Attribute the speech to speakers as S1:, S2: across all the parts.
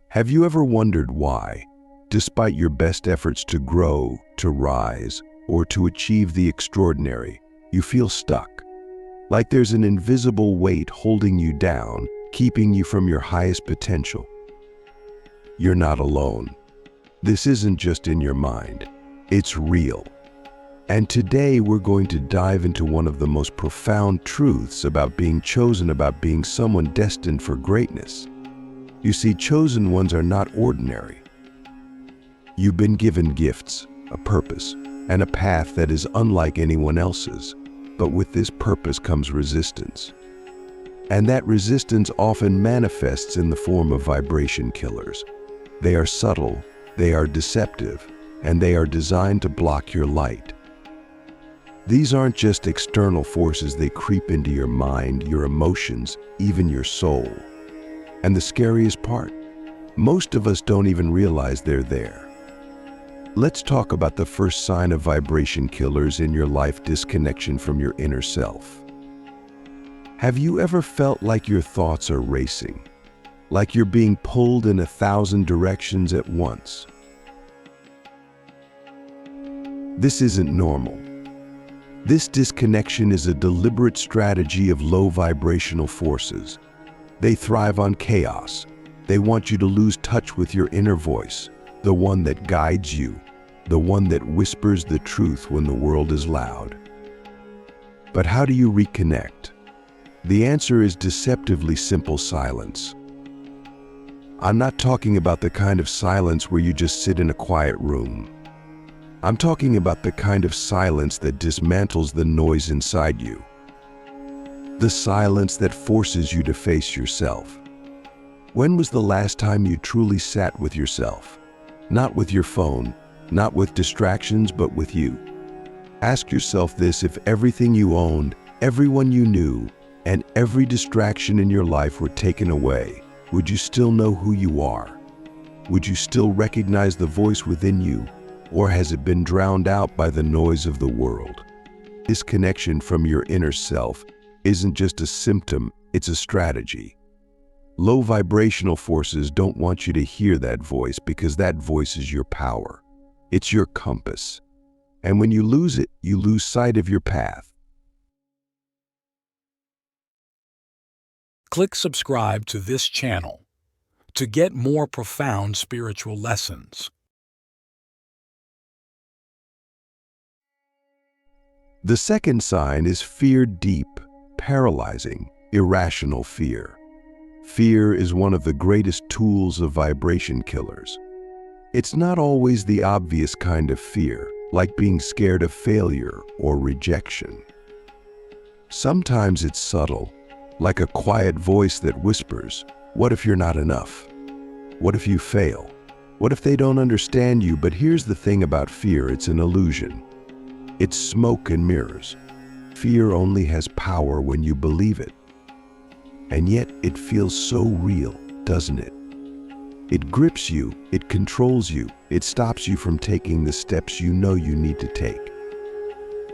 S1: Have you ever wondered why, despite your best efforts to grow, to rise, or to achieve the extraordinary, you feel stuck? Like there's an invisible weight holding you down, keeping you from your highest potential. You're not alone. This isn't just in your mind. It's real. And today we're going to dive into one of the most profound truths about being chosen, about being someone destined for greatness. You see, chosen ones are not ordinary. You've been given gifts, a purpose, and a path that is unlike anyone else's. But with this purpose comes resistance. And that resistance often manifests in the form of vibration killers. They are subtle, they are deceptive, and they are designed to block your light. These aren't just external forces, they creep into your mind, your emotions, even your soul. And the scariest part, most of us don't even realize they're there. Let's talk about the first sign of vibration killers in your life: disconnection from your inner self. Have you ever felt like your thoughts are racing? Like you're being pulled in 1,000 directions at once? This isn't normal. This disconnection is a deliberate strategy of low vibrational forces. They thrive on chaos. They want you to lose touch with your inner voice, the one that guides you, the one that whispers the truth when the world is loud. But how do you reconnect? The answer is deceptively simple: silence. I'm not talking about the kind of silence where you just sit in a quiet room. I'm talking about the kind of silence that dismantles the noise inside you. The silence that forces you to face yourself. When was the last time you truly sat with yourself? Not with your phone, not with distractions, but with you. Ask yourself this: if everything you owned, everyone you knew, and every distraction in your life were taken away, would you still know who you are? Would you still recognize the voice within you? Or has it been drowned out by the noise of the world? Disconnection from your inner self isn't just a symptom, it's a strategy. Low vibrational forces don't want you to hear that voice, because that voice is your power. It's your compass. And when you lose it, you lose sight of your path.
S2: Click subscribe to this channel to get more profound spiritual lessons.
S1: The second sign is fear: deep, paralyzing, irrational fear. Fear is one of the greatest tools of vibration killers. It's not always the obvious kind of fear, like being scared of failure or rejection. Sometimes it's subtle, like a quiet voice that whispers, "What if you're not enough? What if you fail? What if they don't understand you?" But here's the thing about fear: it's an illusion. It's smoke and mirrors. Fear only has power when you believe it. And yet it feels so real, doesn't it? It grips you, it controls you, it stops you from taking the steps you know you need to take.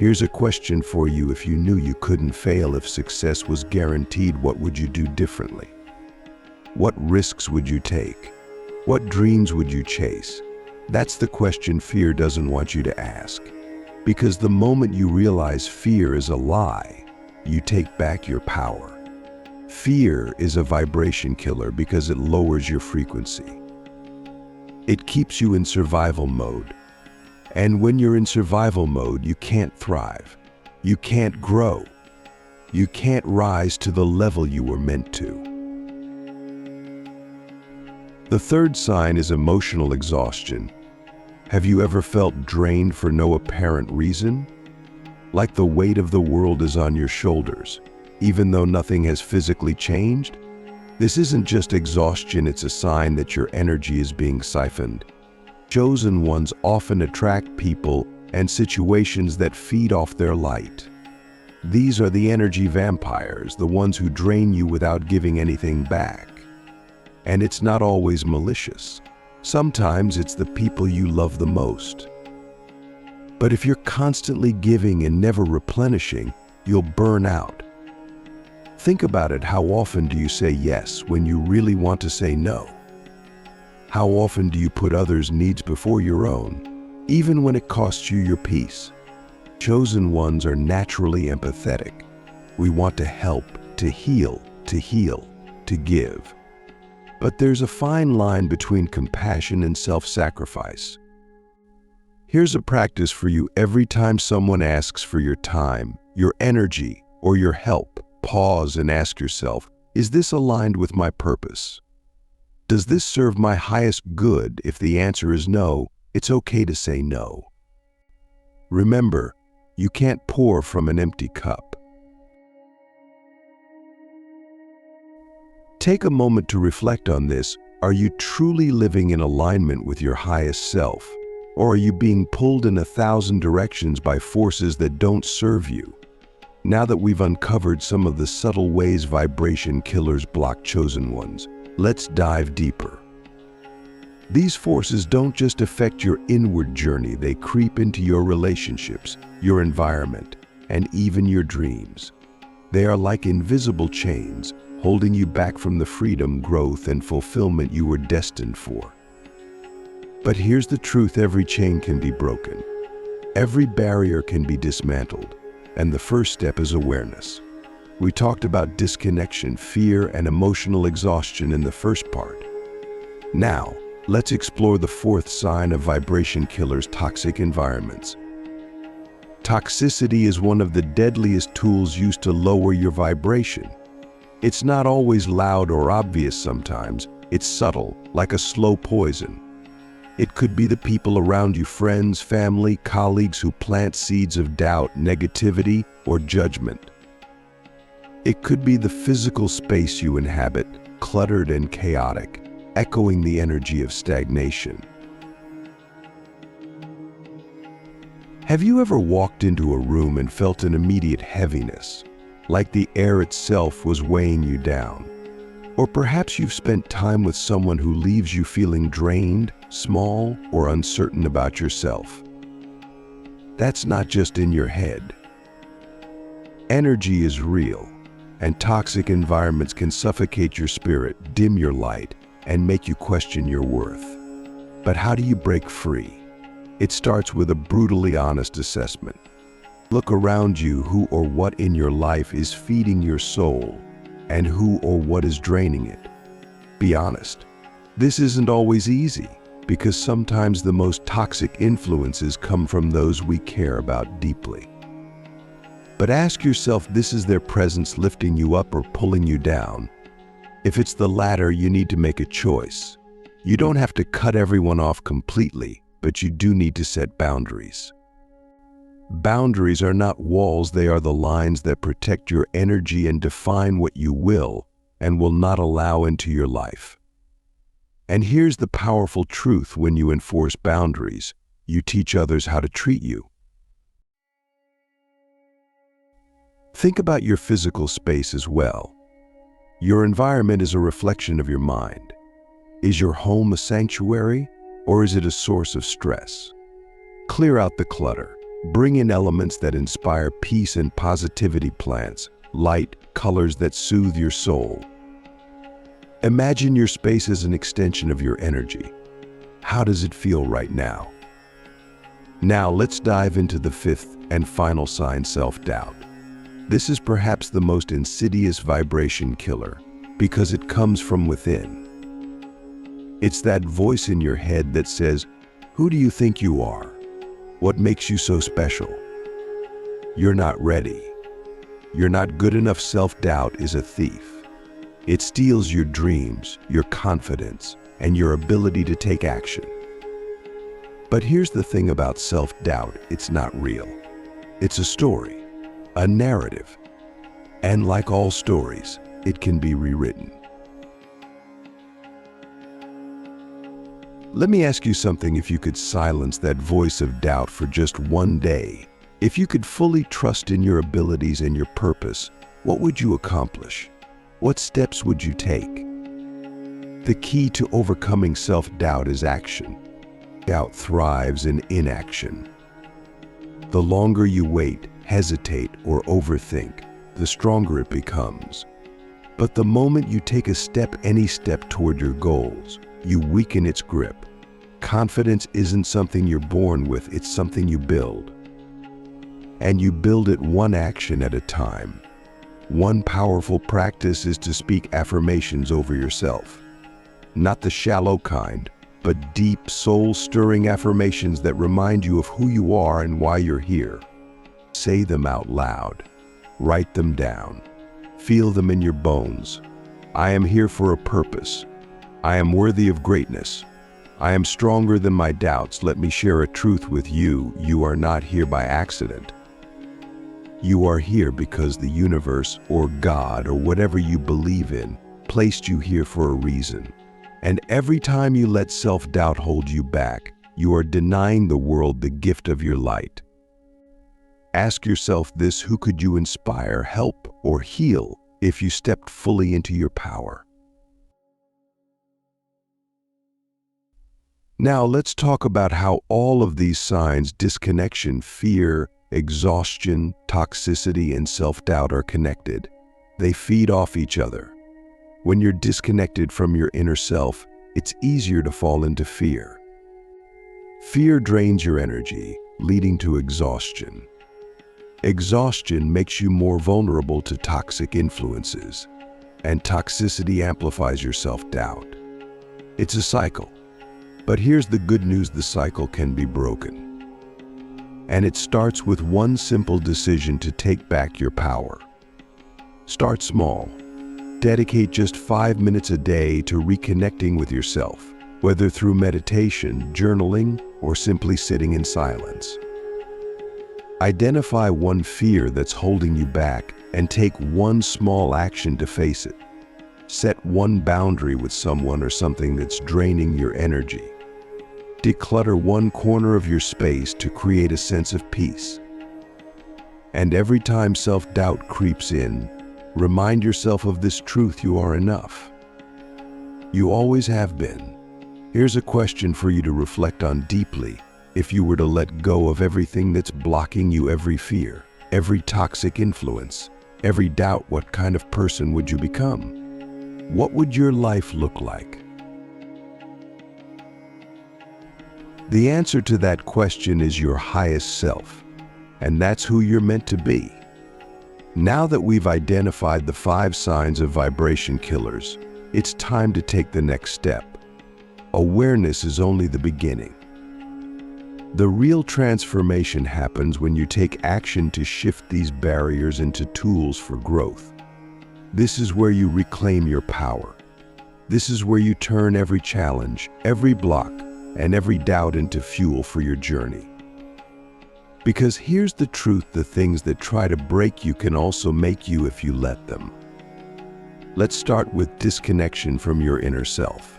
S1: Here's a question for you: if you knew you couldn't fail, if success was guaranteed, what would you do differently? What risks would you take? What dreams would you chase? That's the question fear doesn't want you to ask. Because the moment you realize fear is a lie, you take back your power. Fear is a vibration killer because it lowers your frequency. It keeps you in survival mode. And when you're in survival mode, you can't thrive. You can't grow. You can't rise to the level you were meant to. The third sign is emotional exhaustion. Have you ever felt drained for no apparent reason? Like the weight of the world is on your shoulders, even though nothing has physically changed? This isn't just exhaustion, it's a sign that your energy is being siphoned. Chosen ones often attract people and situations that feed off their light. These are the energy vampires, the ones who drain you without giving anything back. And it's not always malicious. Sometimes it's the people you love the most. But if you're constantly giving and never replenishing, you'll burn out. Think about it. How often do you say yes when you really want to say no? How often do you put others' needs before your own, even when it costs you your peace? Chosen ones are naturally empathetic. We want to help, to heal, to give. But there's a fine line between compassion and self-sacrifice. Here's a practice for you. Every time someone asks for your time, your energy, or your help, pause and ask yourself, is this aligned with my purpose? Does this serve my highest good? If the answer is no, it's okay to say no. Remember, you can't pour from an empty cup. Take a moment to reflect on this. Are you truly living in alignment with your highest self? Or are you being pulled in 1,000 directions by forces that don't serve you? Now that we've uncovered some of the subtle ways vibration killers block chosen ones, let's dive deeper. These forces don't just affect your inward journey, they creep into your relationships, your environment, and even your dreams. They are like invisible chains, holding you back from the freedom, growth, and fulfillment you were destined for. But here's the truth: every chain can be broken. Every barrier can be dismantled, and the first step is awareness. We talked about disconnection, fear, and emotional exhaustion in the first part. Now, let's explore the fourth sign of vibration killers: toxic environments. Toxicity is one of the deadliest tools used to lower your vibration. It's not always loud or obvious sometimes. It's subtle, like a slow poison. It could be the people around you, friends, family, colleagues who plant seeds of doubt, negativity, or judgment. It could be the physical space you inhabit, cluttered and chaotic, echoing the energy of stagnation. Have you ever walked into a room and felt an immediate heaviness, like the air itself was weighing you down? Or perhaps you've spent time with someone who leaves you feeling drained, small, or uncertain about yourself. That's not just in your head. Energy is real, and toxic environments can suffocate your spirit, dim your light, and make you question your worth. But how do you break free? It starts with a brutally honest assessment. Look around you. Who or what in your life is feeding your soul, and who or what is draining it? Be honest. This isn't always easy, because sometimes the most toxic influences come from those we care about deeply. But ask yourself, this is their presence lifting you up or pulling you down? If it's the latter, you need to make a choice. You don't have to cut everyone off completely, but you do need to set boundaries. Boundaries are not walls, they are the lines that protect your energy and define what you will and will not allow into your life. And here's the powerful truth: when you enforce boundaries, you teach others how to treat you. Think about your physical space as well. Your environment is a reflection of your mind. Is your home a sanctuary, or is it a source of stress? Clear out the clutter. Bring in elements that inspire peace and positivity: plants, light, colors that soothe your soul. Imagine your space as an extension of your energy. How does it feel right now? Now let's dive into the fifth and final sign: self-doubt. This is perhaps the most insidious vibration killer, because it comes from within. It's that voice in your head that says, "Who do you think you are? What makes you so special? You're not ready. You're not good enough." Self-doubt is a thief. It steals your dreams, your confidence, and your ability to take action. But here's the thing about self-doubt: it's not real. It's a story, a narrative. And like all stories, it can be rewritten. Let me ask you something: if you could silence that voice of doubt for just one day, if you could fully trust in your abilities and your purpose, what would you accomplish? What steps would you take? The key to overcoming self-doubt is action. Doubt thrives in inaction. The longer you wait, hesitate, or overthink, the stronger it becomes. But the moment you take a step, any step toward your goals, you weaken its grip. Confidence isn't something you're born with, it's something you build. And you build it one action at a time. One powerful practice is to speak affirmations over yourself. Not the shallow kind, but deep, soul-stirring affirmations that remind you of who you are and why you're here. Say them out loud. Write them down. Feel them in your bones. I am here for a purpose. I am worthy of greatness. I am stronger than my doubts. Let me share a truth with you. You are not here by accident. You are here because the universe or God or whatever you believe in placed you here for a reason. And every time you let self-doubt hold you back, you are denying the world the gift of your light. Ask yourself this: who could you inspire, help, or heal if you stepped fully into your power? Now let's talk about how all of these signs, disconnection, fear, exhaustion, toxicity, and self-doubt, are connected. They feed off each other. When you're disconnected from your inner self, it's easier to fall into fear. Fear drains your energy, leading to exhaustion. Exhaustion makes you more vulnerable to toxic influences, and toxicity amplifies your self-doubt. It's a cycle. But here's the good news: the cycle can be broken. And it starts with one simple decision to take back your power. Start small. Dedicate just 5 minutes a day to reconnecting with yourself, whether through meditation, journaling, or simply sitting in silence. Identify one fear that's holding you back and take one small action to face it. Set one boundary with someone or something that's draining your energy. Declutter one corner of your space to create a sense of peace. And every time self-doubt creeps in, remind yourself of this truth: you are enough. You always have been. Here's a question for you to reflect on deeply. If you were to let go of everything that's blocking you, every fear, every toxic influence, every doubt, what kind of person would you become? What would your life look like? The answer to that question is your highest self, and that's who you're meant to be. Now that we've identified the 5 signs of vibration killers, it's time to take the next step. Awareness is only the beginning. The real transformation happens when you take action to shift these barriers into tools for growth. This is where you reclaim your power. This is where you turn every challenge, every block, and every doubt into fuel for your journey. Because here's the truth: the things that try to break you can also make you if you let them. Let's start with disconnection from your inner self.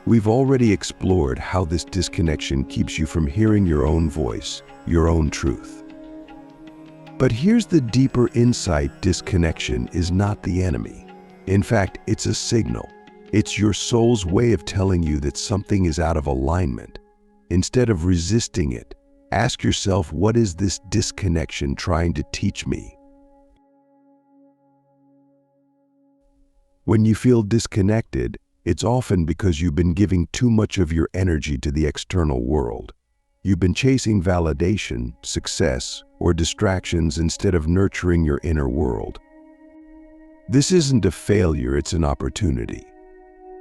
S1: We've already explored how this disconnection keeps you from hearing your own voice, your own truth. But here's the deeper insight: disconnection is not the enemy. In fact, it's a signal. It's your soul's way of telling you that something is out of alignment. Instead of resisting it, ask yourself, what is this disconnection trying to teach me? When you feel disconnected, it's often because you've been giving too much of your energy to the external world. You've been chasing validation, success, or distractions instead of nurturing your inner world. This isn't a failure, it's an opportunity.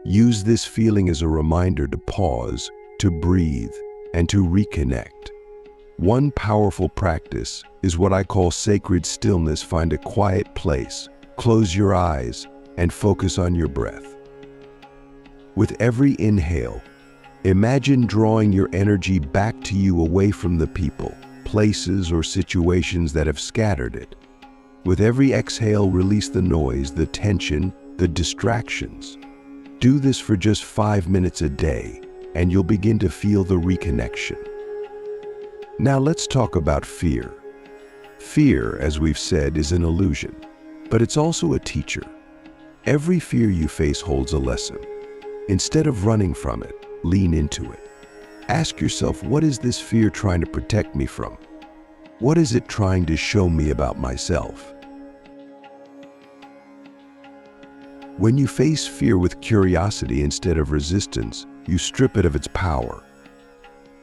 S1: Use this feeling as a reminder to pause, to breathe, and to reconnect. One powerful practice is what I call sacred stillness. Find a quiet place, close your eyes, and focus on your breath. With every inhale, imagine drawing your energy back to you, away from the people, places, or situations that have scattered it. With every exhale, release the noise, the tension, the distractions. Do this for just 5 minutes a day, and you'll begin to feel the reconnection. Now let's talk about fear. Fear, as we've said, is an illusion, but it's also a teacher. Every fear you face holds a lesson. Instead of running from it, lean into it. Ask yourself, what is this fear trying to protect me from? What is it trying to show me about myself? When you face fear with curiosity instead of resistance, you strip it of its power.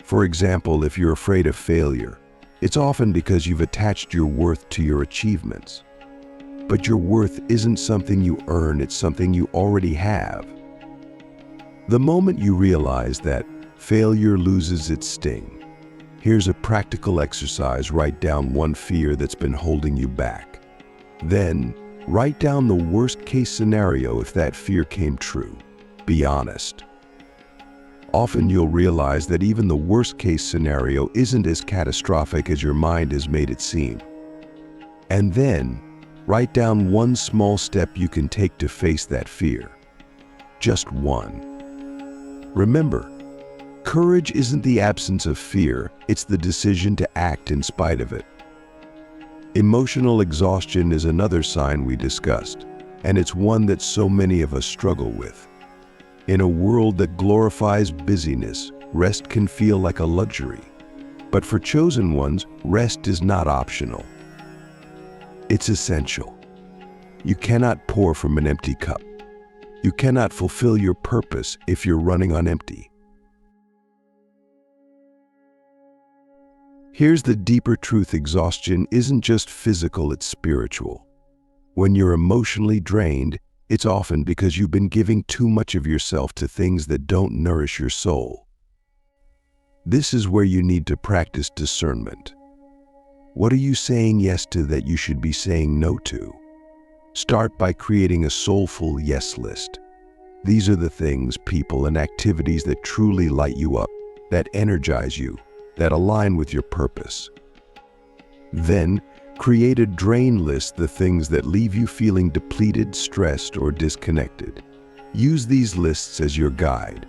S1: For example, if you're afraid of failure, it's often because you've attached your worth to your achievements. But your worth isn't something you earn, it's something you already have. The moment you realize that, failure loses its sting. Here's a practical exercise: write down one fear that's been holding you back. Then, write down the worst-case scenario if that fear came true. Be honest. Often you'll realize that even the worst-case scenario isn't as catastrophic as your mind has made it seem. And then, write down one small step you can take to face that fear. Just one. Remember, courage isn't the absence of fear, it's the decision to act in spite of it. Emotional exhaustion is another sign we discussed, and it's one that so many of us struggle with. In a world that glorifies busyness, rest can feel like a luxury. But for chosen ones, rest is not optional. It's essential. You cannot pour from an empty cup. You cannot fulfill your purpose if you're running on empty. Here's the deeper truth: exhaustion isn't just physical, it's spiritual. When you're emotionally drained, it's often because you've been giving too much of yourself to things that don't nourish your soul. This is where you need to practice discernment. What are you saying yes to that you should be saying no to? Start by creating a soulful yes list. These are the things, people, and activities that truly light you up, that energize you, that align with your purpose. Then, create a drain list, the things that leave you feeling depleted, stressed, or disconnected. Use these lists as your guide.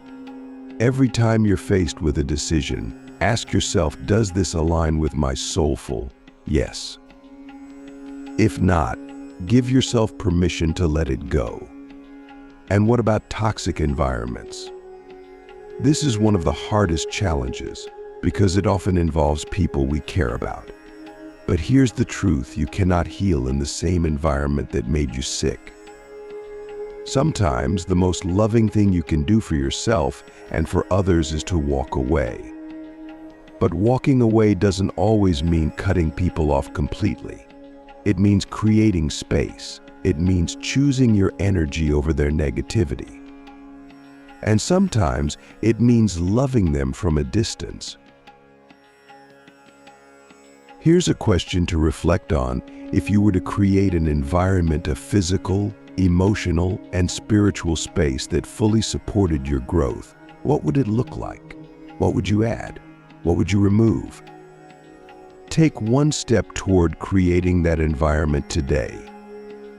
S1: Every time you're faced with a decision, ask yourself, does this align with my soulful yes? If not, give yourself permission to let it go. And what about toxic environments? This is one of the hardest challenges because it often involves people we care about. But here's the truth: you cannot heal in the same environment that made you sick. Sometimes the most loving thing you can do for yourself and for others is to walk away. But walking away doesn't always mean cutting people off completely. It means creating space. It means choosing your energy over their negativity. And sometimes it means loving them from a distance. Here's a question to reflect on: if you were to create an environment of physical, emotional, and spiritual space that fully supported your growth, what would it look like? What would you add? What would you remove? Take one step toward creating that environment today.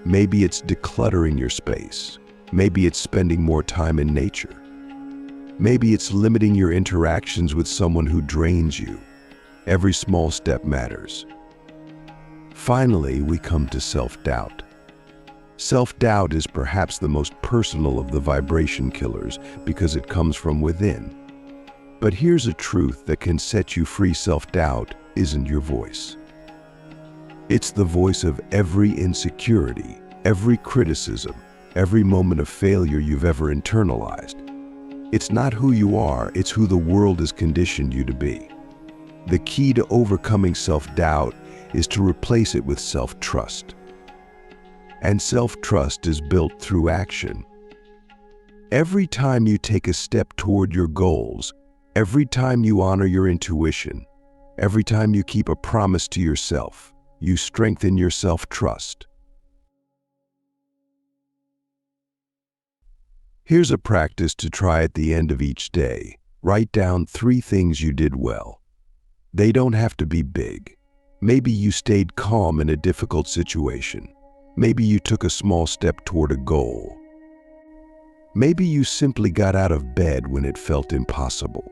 S1: Maybe it's decluttering your space. Maybe it's spending more time in nature. Maybe it's limiting your interactions with someone who drains you. Every small step matters. Finally, we come to self-doubt. Self-doubt is perhaps the most personal of the vibration killers because it comes from within. But here's a truth that can set you free: self-doubt isn't your voice. It's the voice of every insecurity, every criticism, every moment of failure you've ever internalized. It's not who you are, it's who the world has conditioned you to be. The key to overcoming self-doubt is to replace it with self-trust. And self-trust is built through action. Every time you take a step toward your goals, every time you honor your intuition, every time you keep a promise to yourself, you strengthen your self-trust. Here's a practice to try at the end of each day. Write down 3 things you did well. They don't have to be big. Maybe you stayed calm in a difficult situation. Maybe you took a small step toward a goal. Maybe you simply got out of bed when it felt impossible.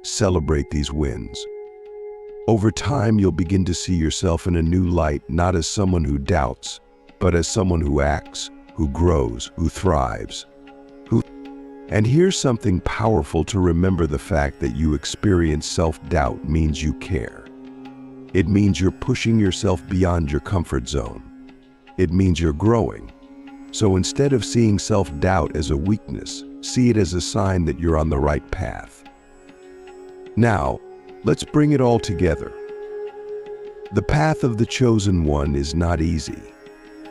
S1: Celebrate these wins. Over time, you'll begin to see yourself in a new light, not as someone who doubts, but as someone who acts, who grows, who thrives. And here's something powerful to remember: the fact that you experience self-doubt means you care. It means you're pushing yourself beyond your comfort zone. It means you're growing. So instead of seeing self-doubt as a weakness, see it as a sign that you're on the right path. Now, let's bring it all together. The path of the chosen one is not easy.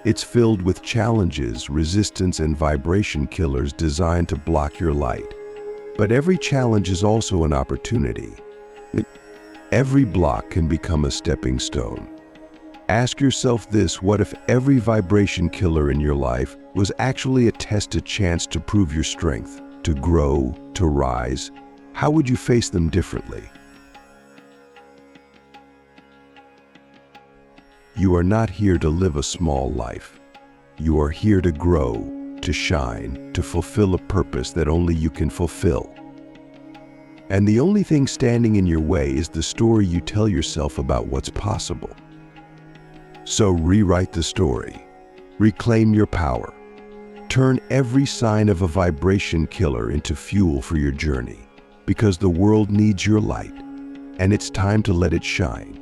S1: It's filled with challenges, resistance, and vibration killers designed to block your light. But every challenge is also an opportunity. Every block can become a stepping stone. Ask yourself this: what if every vibration killer in your life was actually a test, a chance to prove your strength, to grow, to rise? How would you face them differently? You are not here to live a small life. You are here to grow, to shine, to fulfill a purpose that only you can fulfill. And the only thing standing in your way is the story you tell yourself about what's possible. So rewrite the story. Reclaim your power. Turn every sign of a vibration killer into fuel for your journey, because the world needs your light, and it's time to let it shine.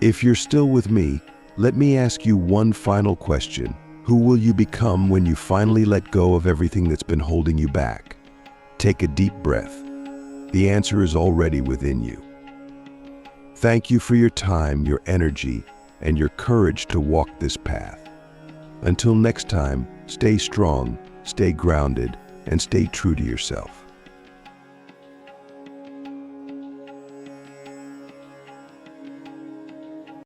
S1: If you're still with me, let me ask you one final question. Who will you become when you finally let go of everything that's been holding you back? Take a deep breath. The answer is already within you. Thank you for your time, your energy, and your courage to walk this path. Until next time, stay strong, stay grounded, and stay true to yourself.